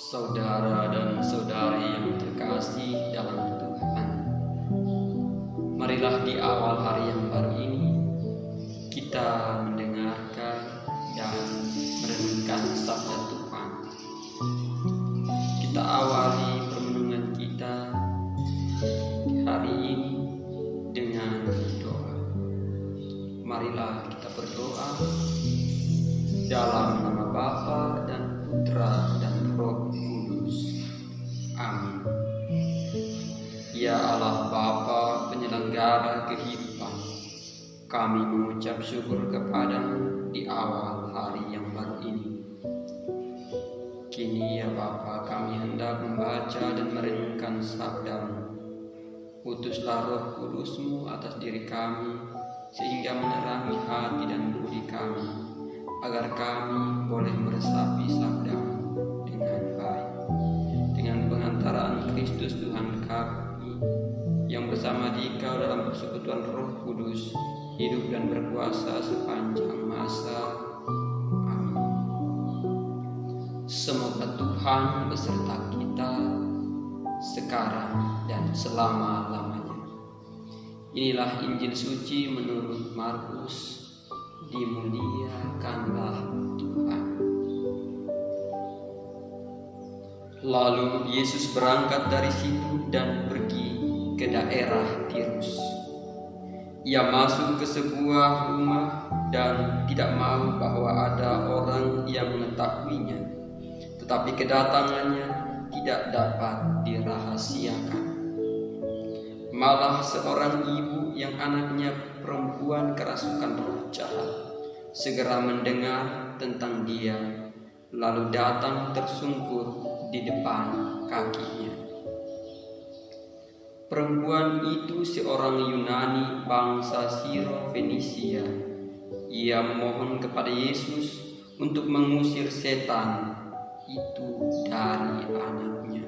Saudara dan saudari yang terkasih dalam Tuhan, marilah di awal hari yang baru ini kita mendengarkan dan merenungkan sabda Tuhan. Kita awali permenungan kita di hari ini dengan doa. Marilah kita berdoa dalam nama Bapa dan Putra dan Roh Kudus. Amin. Ya Allah Bapa penyelenggara kehidupan, kami mengucap syukur kepadamu di awal hari yang baru ini. Kini ya Bapa, kami hendak membaca dan merenungkan sabdamu. Utuslah Roh Kudusmu atas diri kami, sehingga menerangi hati dan budi kami, agar kami boleh meresapi sabdamu dengan baik. Dengan pengantaraan Kristus Tuhan kami, yang bersama Dikau dalam persekutuan Roh Kudus, hidup dan berkuasa sepanjang masa. Amin. Semoga Tuhan beserta kita sekarang dan selama-lamanya. Inilah Injil suci menurut Markus. Dimuliakanlah Tuhan. Lalu Yesus berangkat dari situ dan pergi ke daerah Tirus. Ia masuk ke sebuah rumah dan tidak mau bahwa ada orang yang mengetahuinya, tetapi kedatangannya tidak dapat dirahasiakan. Malah seorang ibu yang anaknya perempuan kerasukan roh jahat segera mendengar tentang dia, lalu datang tersungkur di depan kakinya. Perempuan itu seorang Yunani bangsa Siro-Fenisia. Ia memohon kepada Yesus untuk mengusir setan itu dari anaknya.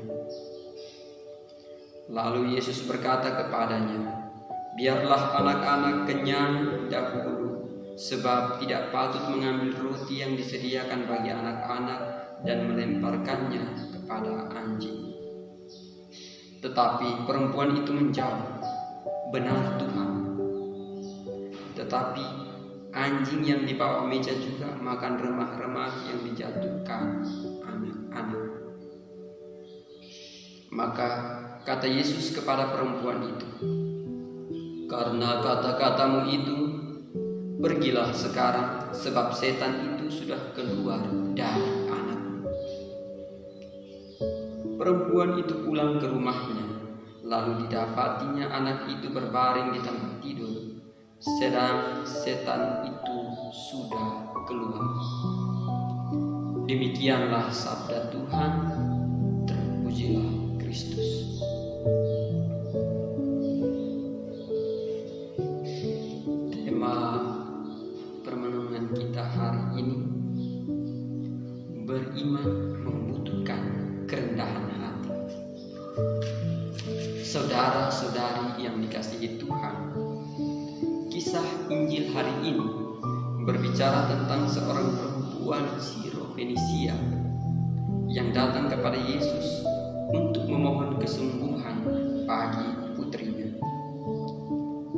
Lalu Yesus berkata kepadanya, "Biarlah anak-anak kenyang dahulu, sebab tidak patut mengambil roti yang disediakan bagi anak-anak dan melemparkannya kepada anjing." Tetapi perempuan itu menjawab, "Benar Tuhan, tetapi anjing yang di bawah meja juga makan remah-remah yang dijatuhkan anak-anak." Maka kata Yesus kepada perempuan itu, "Karena kata-katamu itu, pergilah sekarang, sebab setan itu sudah keluar dari anakmu." Perempuan itu pulang ke rumahnya, lalu didapatinya anak itu berbaring di tempat tidur, sedang setan itu sudah keluar. Demikianlah sabda Tuhan. Terpujilah Kristus. Tema permenungan kita hari ini, beriman membutuhkan kerendahan hati. Saudara-saudari yang dikasihi Tuhan, kisah Injil hari ini berbicara tentang seorang perempuan Siro-Fenisia yang datang kepada Yesus untuk memohon kesembuhan bagi putrinya.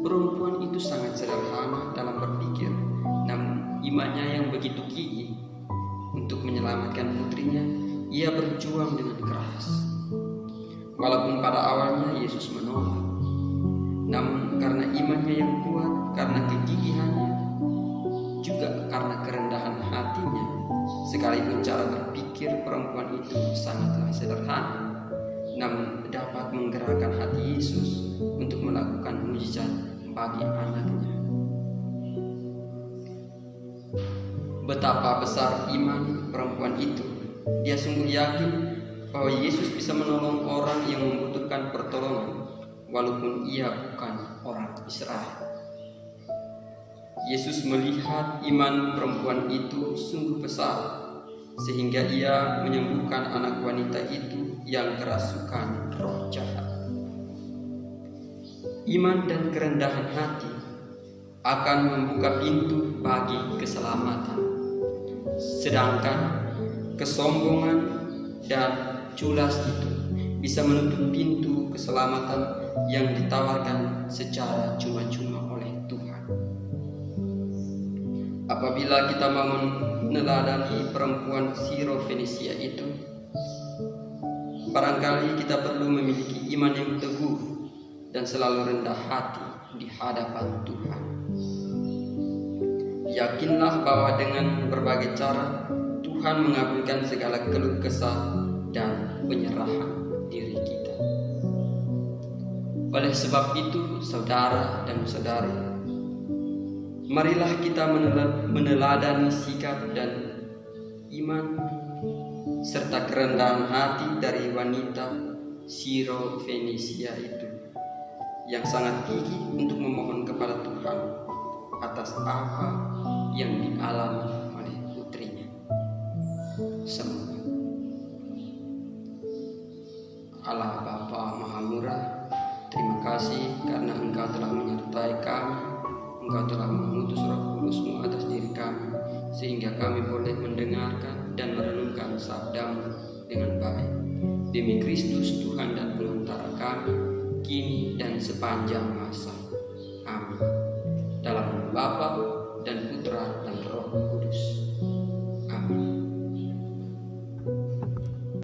Perempuan itu sangat sederhana dalam berpikir, namun imannya yang begitu gigih. Untuk menyelamatkan putrinya, ia berjuang dengan keras. Walaupun pada awalnya Yesus menolak, namun karena imannya yang kuat, karena kegigihannya, juga karena kerendahan hatinya, sekalipun cara berpikir perempuan itu sangatlah sederhana, namun dapat menggerakkan hati Yesus untuk melakukan mujizat bagi anaknya. Betapa besar iman perempuan itu. Dia sungguh yakin bahwa Yesus bisa menolong orang yang membutuhkan pertolongan, walaupun ia bukan orang Israel. Yesus melihat iman perempuan itu sungguh besar, sehingga ia menyembuhkan anak wanita itu yang kerasukan roh jahat. Iman dan kerendahan hati akan membuka pintu bagi keselamatan, sedangkan kesombongan dan culas itu bisa menutup pintu keselamatan yang ditawarkan secara cuma-cuma oleh Tuhan. Apabila kita mau meneladani perempuan Sirofenisia itu, barangkali kita perlu memiliki iman yang teguh dan selalu rendah hati di hadapan Tuhan. Yakinlah bahwa dengan berbagai cara Tuhan mengabulkan segala keluh kesah dan penyerahan diri kita. Oleh sebab itu, saudara dan saudari, marilah kita meneladani sikap dan iman serta kerendahan hati dari wanita Sirofenisia itu yang sangat gigih untuk memohon kepada Tuhan atas apa yang dialami oleh putrinya. Semoga Allah Bapa Maha Murah, terima kasih karena Engkau telah menyertai kami. Engkau telah mengutus Roh Kudus-Mu atas diri kami, sehingga kami boleh mendengarkan dan merenungkan sabda-Mu dengan baik. Demi Kristus Tuhan dan Pelantara kami, kini dan sepanjang masa.